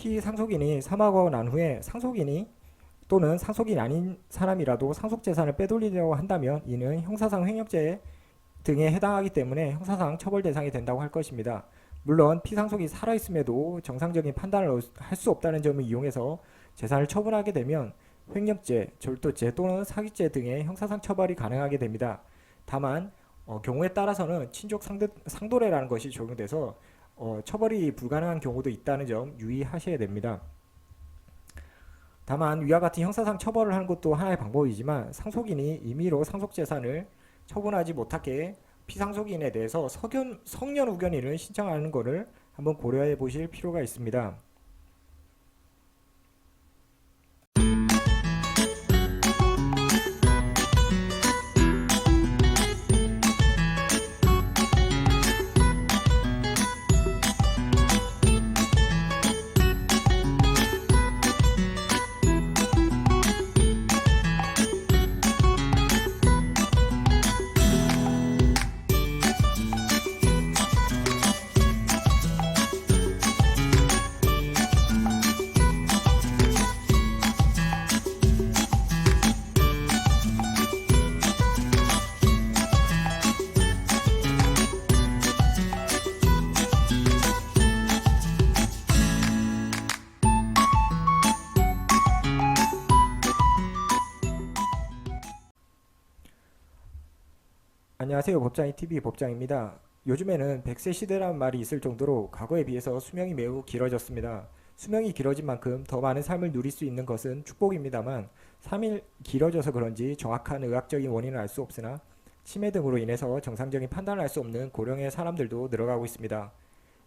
피상속인이 사망하고 난 후에 상속인이 또는 상속인이 아닌 사람이라도 상속재산을 빼돌리려고 한다면 이는 형사상 횡령죄 등에 해당하기 때문에 형사상 처벌 대상이 된다고 할 것입니다. 물론 피상속이 살아있음에도 정상적인 판단을 할 수 없다는 점을 이용해서 재산을 처분하게 되면 횡령죄, 절도죄 또는 사기죄 등의 형사상 처벌이 가능하게 됩니다. 다만 경우에 따라서는 친족 상도례라는 것이 적용돼서 처벌이 불가능한 경우도 있다는 점 유의하셔야 됩니다. 다만 위와 같은 형사상 처벌을 하는 것도 하나의 방법이지만 상속인이 임의로 상속재산을 처분하지 못하게 피상속인에 대해서 성년 후견인을 신청하는 것을 한번 고려해 보실 필요가 있습니다. 안녕하세요. 법장이TV 법장입니다. 요즘에는 100세 시대라는 말이 있을 정도로 과거에 비해서 수명이 매우 길어졌습니다. 수명이 길어진 만큼 더 많은 삶을 누릴 수 있는 것은 축복입니다만 삶이 길어져서 그런지 정확한 의학적인 원인을 알 수 없으나 치매 등으로 인해서 정상적인 판단을 할 수 없는 고령의 사람들도 늘어가고 있습니다.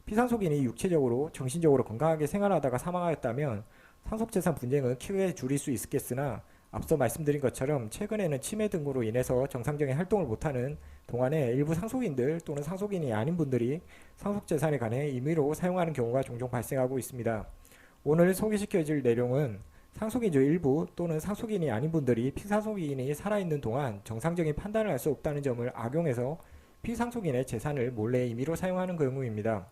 피상속인이 육체적으로 정신적으로 건강하게 생활하다가 사망하였다면 상속재산 분쟁은 크게 줄일 수 있겠으나 앞서 말씀드린 것처럼 최근에는 치매 등으로 인해서 정상적인 활동을 못하는 동안에 일부 상속인들 또는 상속인이 아닌 분들이 상속재산에 관해 임의로 사용하는 경우가 종종 발생하고 있습니다. 오늘 소개시켜줄 내용은 상속인 중 일부 또는 상속인이 아닌 분들이 피상속인이 살아있는 동안 정상적인 판단을 할 수 없다는 점을 악용해서 피상속인의 재산을 몰래 임의로 사용하는 경우입니다.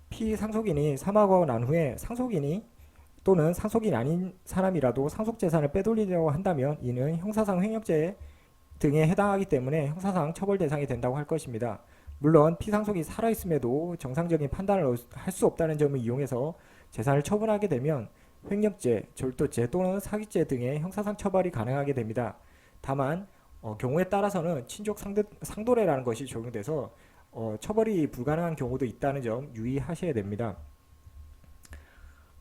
피상속인이 사망하고 난 후에 상속인이 또는 상속인이 아닌 사람이라도 상속재산을 빼돌리려고 한다면 이는 형사상 횡령죄 등에 해당하기 때문에 형사상 처벌 대상이 된다고 할 것입니다. 물론 피상속이 살아있음에도 정상적인 판단을 할 수 없다는 점을 이용해서 재산을 처분하게 되면 횡령죄, 절도죄 또는 사기죄 등의 형사상 처벌이 가능하게 됩니다. 다만 경우에 따라서는 친족 상도례라는 것이 적용돼서 처벌이 불가능한 경우도 있다는 점 유의하셔야 됩니다.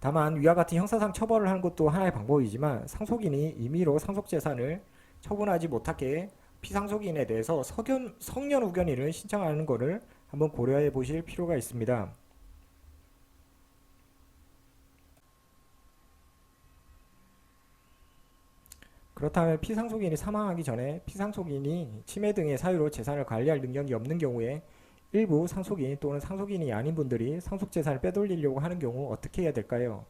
다만 위와 같은 형사상 처벌을 하는 것도 하나의 방법이지만 상속인이 임의로 상속재산을 처분하지 못하게 피상속인에 대해서 성년 후견인을 신청하는 것을 한번 고려해 보실 필요가 있습니다. 그렇다면 피상속인이 사망하기 전에 피상속인이 치매 등의 사유로 재산을 관리할 능력이 없는 경우에 일부 상속인 또는 상속인이 아닌 분들이 상속재산을 빼돌리려고 하는 경우 어떻게 해야 될까요?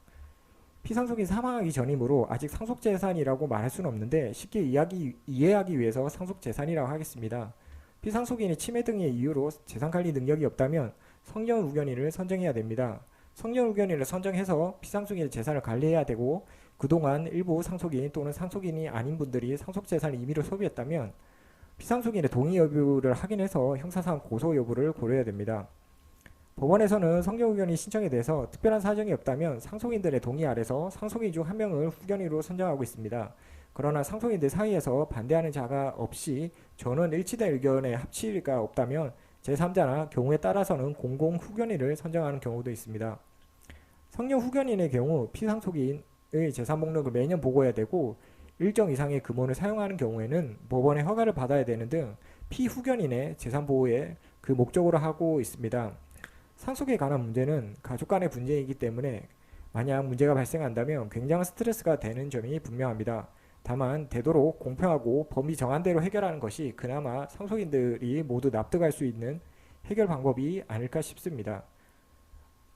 피상속인 사망하기 전이므로 아직 상속재산이라고 말할 수는 없는데 쉽게 이해하기 위해서 상속재산이라고 하겠습니다. 피상속인이 치매 등의 이유로 재산관리 능력이 없다면 성년 후견인을 선정해야 됩니다. 성년 후견인을 선정해서 피상속인의 재산을 관리해야 되고 그동안 일부 상속인 또는 상속인이 아닌 분들이 상속재산을 임의로 소비했다면 피상속인의 동의 여부를 확인해서 형사상 고소 여부를 고려해야 됩니다. 법원에서는 성년 후견인 신청에 대해서 특별한 사정이 없다면 상속인들의 동의 아래서 상속인 중 한 명을 후견인으로 선정하고 있습니다. 그러나 상속인들 사이에서 반대하는 자가 없이 전원 일치된 의견의 합치가 없다면 제3자나 경우에 따라서는 공공 후견인을 선정하는 경우도 있습니다. 성년 후견인의 경우 피상속인의 재산 목록을 매년 보고해야 되고 일정 이상의 금원을 사용하는 경우에는 법원의 허가를 받아야 되는 등 피후견인의 재산 보호에 그 목적으로 하고 있습니다. 상속에 관한 문제는 가족 간의 분쟁이기 때문에 만약 문제가 발생한다면 굉장한 스트레스가 되는 점이 분명합니다. 다만 되도록 공평하고 범위 정한 대로 해결하는 것이 그나마 상속인들이 모두 납득할 수 있는 해결 방법이 아닐까 싶습니다.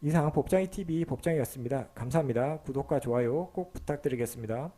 이상 법장이TV 법장이었습니다. 감사합니다. 구독과 좋아요 꼭 부탁드리겠습니다.